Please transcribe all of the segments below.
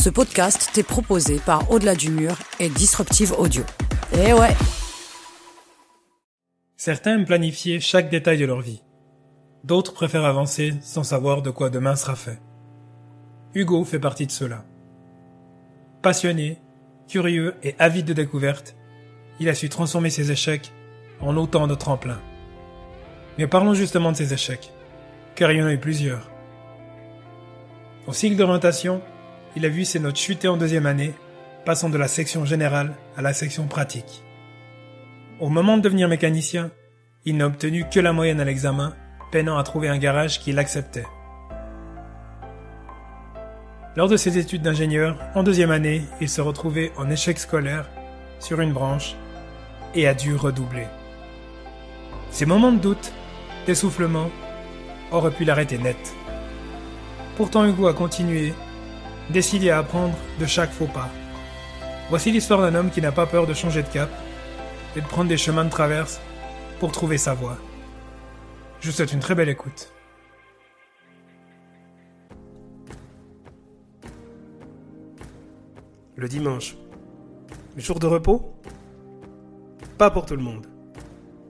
Ce podcast t'est proposé par Au-delà du mur et Disruptive Audio. Eh ouais! Certains aiment planifier chaque détail de leur vie. D'autres préfèrent avancer sans savoir de quoi demain sera fait. Hugo fait partie de ceux-là. Passionné, curieux et avide de découvertes, il a su transformer ses échecs en autant de tremplins. Mais parlons justement de ses échecs, car il y en a eu plusieurs. Au cycle d'orientation, il a vu ses notes chuter en deuxième année, passant de la section générale à la section pratique. Au moment de devenir mécanicien, il n'a obtenu que la moyenne à l'examen, peinant à trouver un garage qui l'acceptait. Lors de ses études d'ingénieur, en deuxième année, il se retrouvait en échec scolaire sur une branche et a dû redoubler. Ces moments de doute, d'essoufflement, auraient pu l'arrêter net. Pourtant Hugo a continué, décidé à apprendre de chaque faux pas. Voici l'histoire d'un homme qui n'a pas peur de changer de cap et de prendre des chemins de traverse pour trouver sa voie. Je vous souhaite une très belle écoute. Le dimanche. Le jour de repos ? Pas pour tout le monde.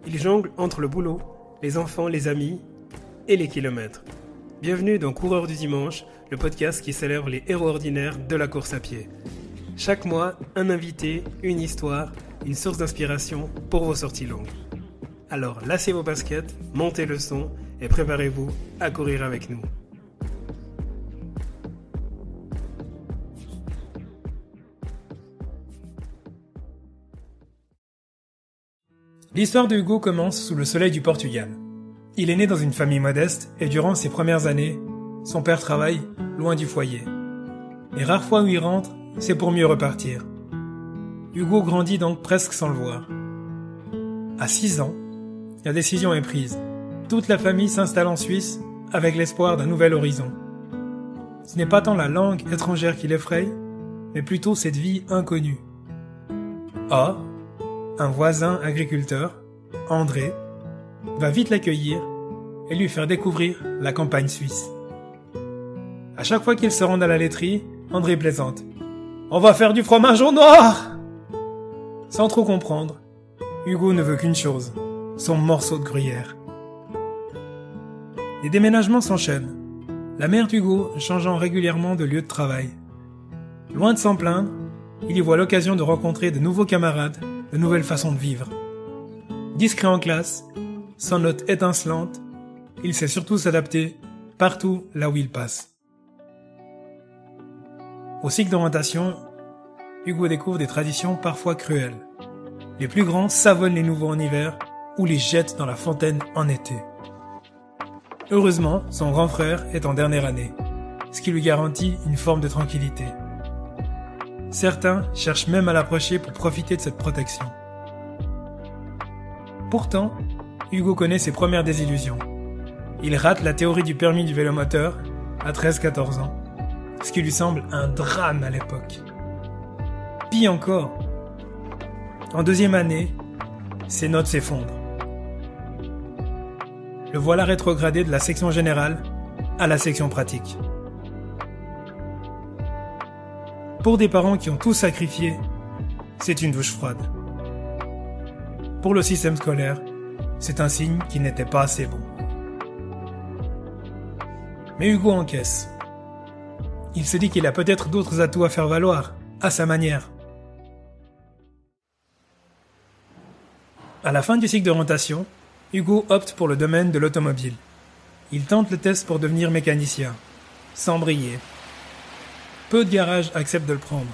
Il jongle entre le boulot, les enfants, les amis et les kilomètres. Bienvenue dans Coureurs du dimanche, le podcast qui célèbre les héros ordinaires de la course à pied. Chaque mois, un invité, une histoire, une source d'inspiration pour vos sorties longues. Alors lacez vos baskets, montez le son et préparez-vous à courir avec nous. L'histoire de Hugo commence sous le soleil du Portugal. Il est né dans une famille modeste et durant ses premières années, son père travaille loin du foyer. Les rares fois où il rentre, c'est pour mieux repartir. Hugo grandit donc presque sans le voir. À 6 ans, la décision est prise. Toute la famille s'installe en Suisse avec l'espoir d'un nouvel horizon. Ce n'est pas tant la langue étrangère qui l'effraie, mais plutôt cette vie inconnue. Or, un voisin agriculteur, André, va vite l'accueillir et lui faire découvrir la campagne suisse. À chaque fois qu'ils se rendent à la laiterie, André plaisante. « On va faire du fromage au noir !» Sans trop comprendre, Hugo ne veut qu'une chose, son morceau de gruyère. Les déménagements s'enchaînent, la mère d'Hugo changeant régulièrement de lieu de travail. Loin de s'en plaindre, il y voit l'occasion de rencontrer de nouveaux camarades, de nouvelles façons de vivre. Discret en classe, sans notes étincelantes, il sait surtout s'adapter partout là où il passe. Au cycle d'orientation, Hugo découvre des traditions parfois cruelles. Les plus grands savonnent les nouveaux en hiver ou les jettent dans la fontaine en été. Heureusement, son grand frère est en dernière année, ce qui lui garantit une forme de tranquillité. Certains cherchent même à l'approcher pour profiter de cette protection. Pourtant, Hugo connaît ses premières désillusions. Il rate la théorie du permis du vélomoteur à 13-14 ans, ce qui lui semble un drame à l'époque. Pis encore, en deuxième année, ses notes s'effondrent. Le voilà rétrogradé de la section générale à la section pratique. Pour des parents qui ont tout sacrifié, c'est une douche froide. Pour le système scolaire, c'est un signe qu'il n'était pas assez bon. Mais Hugo encaisse. Il se dit qu'il a peut-être d'autres atouts à faire valoir, à sa manière. À la fin du cycle d'orientation, Hugo opte pour le domaine de l'automobile. Il tente le test pour devenir mécanicien, sans briller. Peu de garages acceptent de le prendre.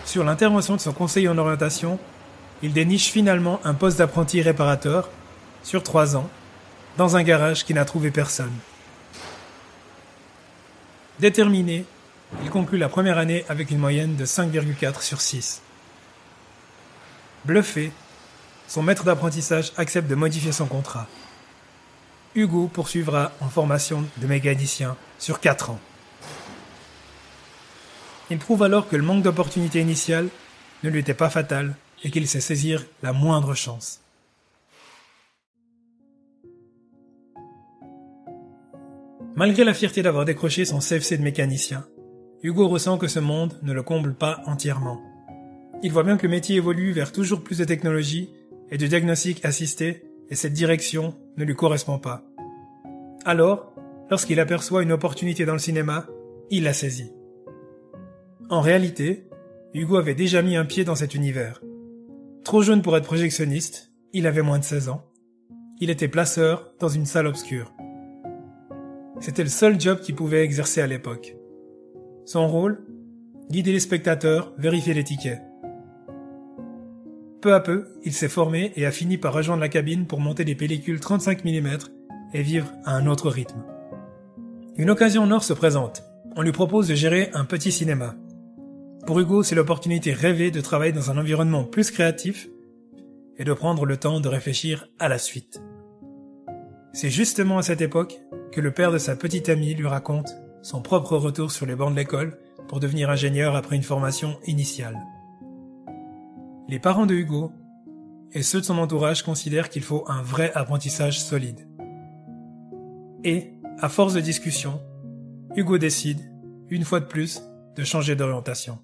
Sur l'intervention de son conseiller en orientation, il déniche finalement un poste d'apprenti réparateur, sur 3 ans, dans un garage qui n'a trouvé personne. Déterminé, il conclut la première année avec une moyenne de 5,4 sur 6. Bluffé, son maître d'apprentissage accepte de modifier son contrat. Hugo poursuivra en formation de mécanicien sur 4 ans. Il prouve alors que le manque d'opportunités initiales ne lui était pas fatal et qu'il sait saisir la moindre chance. Malgré la fierté d'avoir décroché son CFC de mécanicien, Hugo ressent que ce monde ne le comble pas entièrement. Il voit bien que le métier évolue vers toujours plus de technologie et de diagnostic assisté, et cette direction ne lui correspond pas. Alors, lorsqu'il aperçoit une opportunité dans le cinéma, il la saisit. En réalité, Hugo avait déjà mis un pied dans cet univers. Trop jeune pour être projectionniste, il avait moins de 16 ans. Il était placeur dans une salle obscure. C'était le seul job qu'il pouvait exercer à l'époque. Son rôle, guider les spectateurs, vérifier les tickets. Peu à peu, il s'est formé et a fini par rejoindre la cabine pour monter des pellicules 35 mm et vivre à un autre rythme. Une occasion en or se présente. On lui propose de gérer un petit cinéma. Pour Hugo, c'est l'opportunité rêvée de travailler dans un environnement plus créatif et de prendre le temps de réfléchir à la suite. C'est justement à cette époque que le père de sa petite amie lui raconte son propre retour sur les bancs de l'école pour devenir ingénieur après une formation initiale. Les parents de Hugo et ceux de son entourage considèrent qu'il faut un vrai apprentissage solide. Et, à force de discussion, Hugo décide, une fois de plus, de changer d'orientation.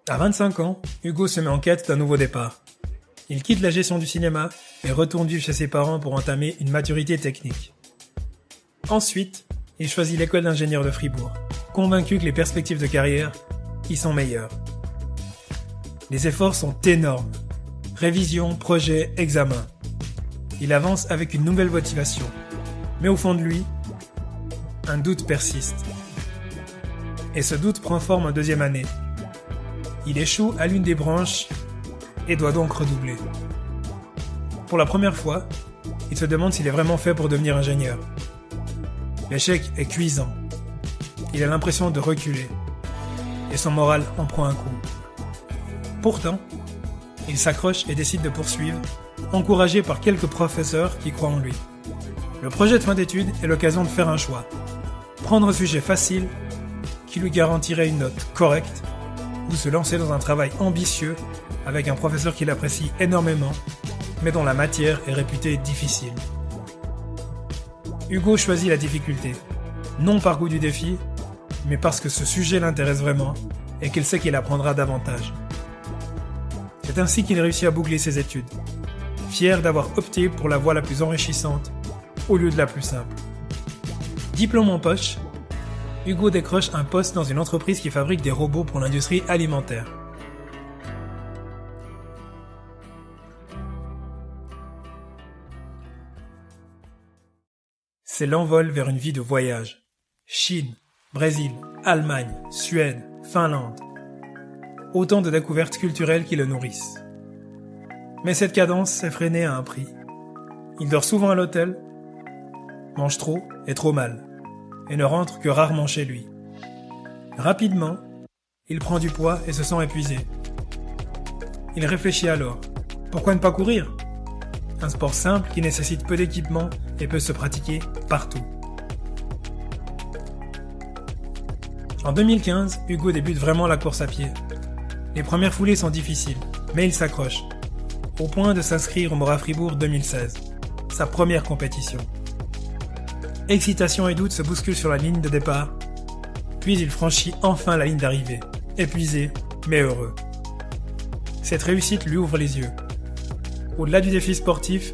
À 25 ans, Hugo se met en quête d'un nouveau départ. Il quitte la gestion du cinéma et retourne vivre chez ses parents pour entamer une maturité technique. Ensuite, il choisit l'école d'ingénieur de Fribourg, convaincu que les perspectives de carrière y sont meilleures. Les efforts sont énormes. Révision, projet, examen. Il avance avec une nouvelle motivation. Mais au fond de lui, un doute persiste. Et ce doute prend forme en deuxième année. Il échoue à l'une des branches et doit donc redoubler. Pour la première fois, il se demande s'il est vraiment fait pour devenir ingénieur. L'échec est cuisant. Il a l'impression de reculer. Et son moral en prend un coup. Pourtant, il s'accroche et décide de poursuivre, encouragé par quelques professeurs qui croient en lui. Le projet de fin d'études est l'occasion de faire un choix. Prendre un sujet facile, qui lui garantirait une note correcte, ou se lancer dans un travail ambitieux avec un professeur qu'il apprécie énormément, mais dont la matière est réputée difficile. Hugo choisit la difficulté, non par goût du défi, mais parce que ce sujet l'intéresse vraiment et qu'il sait qu'il apprendra davantage. C'est ainsi qu'il réussit à boucler ses études, fier d'avoir opté pour la voie la plus enrichissante au lieu de la plus simple. Diplôme en poche, Hugo décroche un poste dans une entreprise qui fabrique des robots pour l'industrie alimentaire. C'est l'envol vers une vie de voyage. Chine, Brésil, Allemagne, Suède, Finlande. Autant de découvertes culturelles qui le nourrissent. Mais cette cadence s'est freinée à un prix. Il dort souvent à l'hôtel, mange trop et trop mal, et ne rentre que rarement chez lui. Rapidement, il prend du poids et se sent épuisé. Il réfléchit alors. Pourquoi ne pas courir ? Un sport simple qui nécessite peu d'équipement et peut se pratiquer partout. En 2015, Hugo débute vraiment la course à pied. Les premières foulées sont difficiles, mais il s'accroche, au point de s'inscrire au Mora Fribourg 2016, sa première compétition. Excitation et doute se bousculent sur la ligne de départ, puis il franchit enfin la ligne d'arrivée, épuisé, mais heureux. Cette réussite lui ouvre les yeux. Au-delà du défi sportif,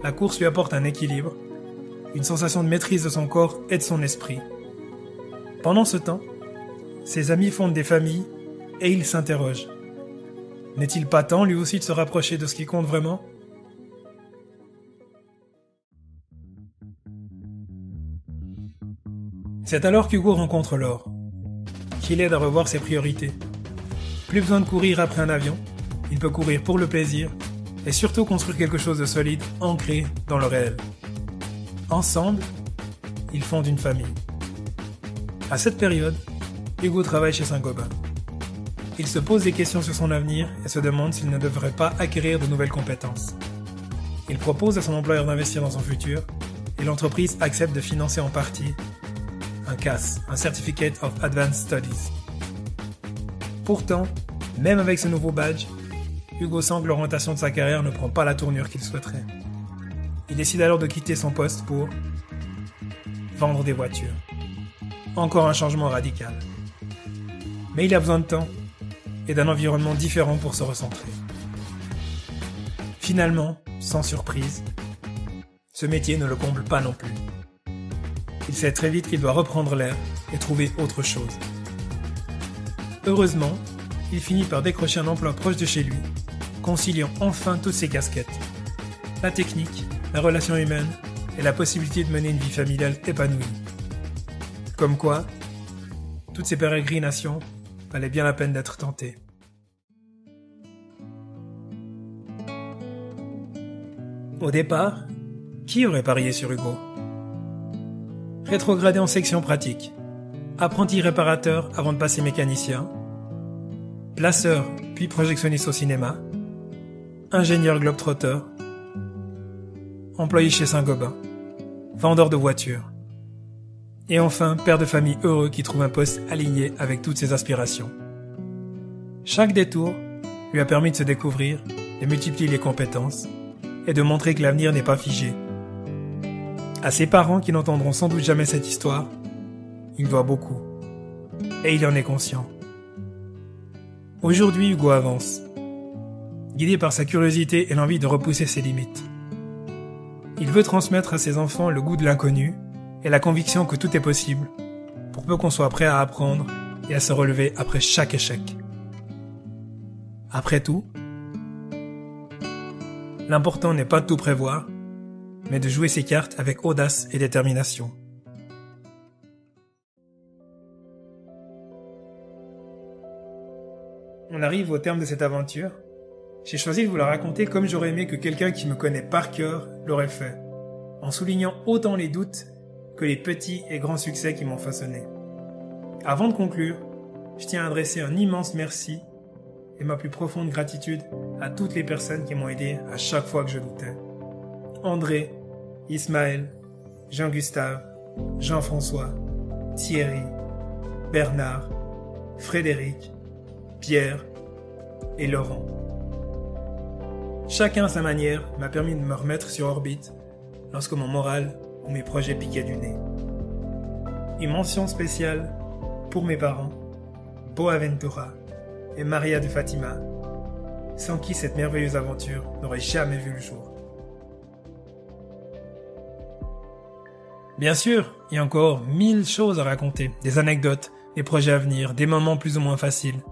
la course lui apporte un équilibre, une sensation de maîtrise de son corps et de son esprit. Pendant ce temps, ses amis fondent des familles et il s'interroge. N'est-il pas temps lui aussi de se rapprocher de ce qui compte vraiment ? C'est alors qu'Hugo rencontre Laure, qui l'aide à revoir ses priorités. Plus besoin de courir après un avion, il peut courir pour le plaisir et surtout construire quelque chose de solide, ancré dans le réel. Ensemble, ils fondent une famille. À cette période, Hugo travaille chez Saint-Gobain. Il se pose des questions sur son avenir et se demande s'il ne devrait pas acquérir de nouvelles compétences. Il propose à son employeur d'investir dans son futur et l'entreprise accepte de financer en partie un CAS, un Certificate of Advanced Studies. Pourtant, même avec ce nouveau badge, Hugo sent que l'orientation de sa carrière ne prend pas la tournure qu'il souhaiterait. Il décide alors de quitter son poste pour vendre des voitures. encore un changement radical. Mais il a besoin de temps et d'un environnement différent pour se recentrer. Finalement, sans surprise, ce métier ne le comble pas non plus. Il sait très vite qu'il doit reprendre l'air et trouver autre chose. Heureusement, il finit par décrocher un emploi proche de chez lui, conciliant enfin toutes ses casquettes. La technique, la relation humaine et la possibilité de mener une vie familiale épanouie. Comme quoi, toutes ces pérégrinations valaient bien la peine d'être tentées. Au départ, qui aurait parié sur Hugo? Rétrogradé en section pratique, apprenti réparateur avant de passer mécanicien, placeur puis projectionniste au cinéma, ingénieur globetrotter, employé chez Saint-Gobain, vendeur de voitures, et enfin père de famille heureux qui trouve un poste aligné avec toutes ses aspirations. Chaque détour lui a permis de se découvrir, de multiplier les compétences et de montrer que l'avenir n'est pas figé. À ses parents qui n'entendront sans doute jamais cette histoire, il doit beaucoup. Et il en est conscient. Aujourd'hui, Hugo avance, guidé par sa curiosité et l'envie de repousser ses limites. Il veut transmettre à ses enfants le goût de l'inconnu et la conviction que tout est possible, pour peu qu'on soit prêt à apprendre et à se relever après chaque échec. Après tout, l'important n'est pas de tout prévoir, mais de jouer ses cartes avec audace et détermination. On arrive au terme de cette aventure. J'ai choisi de vous la raconter comme j'aurais aimé que quelqu'un qui me connaît par cœur l'aurait fait, en soulignant autant les doutes que les petits et grands succès qui m'ont façonné. Avant de conclure, je tiens à adresser un immense merci et ma plus profonde gratitude à toutes les personnes qui m'ont aidé à chaque fois que je doutais. André, Ismaël, Jean-Gustave, Jean-François, Thierry, Bernard, Frédéric, Pierre et Laurent. Chacun à sa manière m'a permis de me remettre sur orbite lorsque mon moral ou mes projets piquaient du nez. Une mention spéciale pour mes parents, Boaventura et Maria de Fatima, sans qui cette merveilleuse aventure n'aurait jamais vu le jour. Bien sûr, il y a encore 1000 choses à raconter, des anecdotes, des projets à venir, des moments plus ou moins faciles.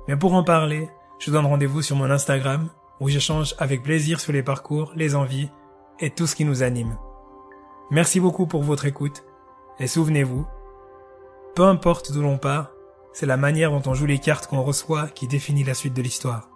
Mais pour en parler, je vous donne rendez-vous sur mon Instagram, où j'échange avec plaisir sur les parcours, les envies et tout ce qui nous anime. Merci beaucoup pour votre écoute, et souvenez-vous, peu importe d'où l'on part, c'est la manière dont on joue les cartes qu'on reçoit qui définit la suite de l'histoire.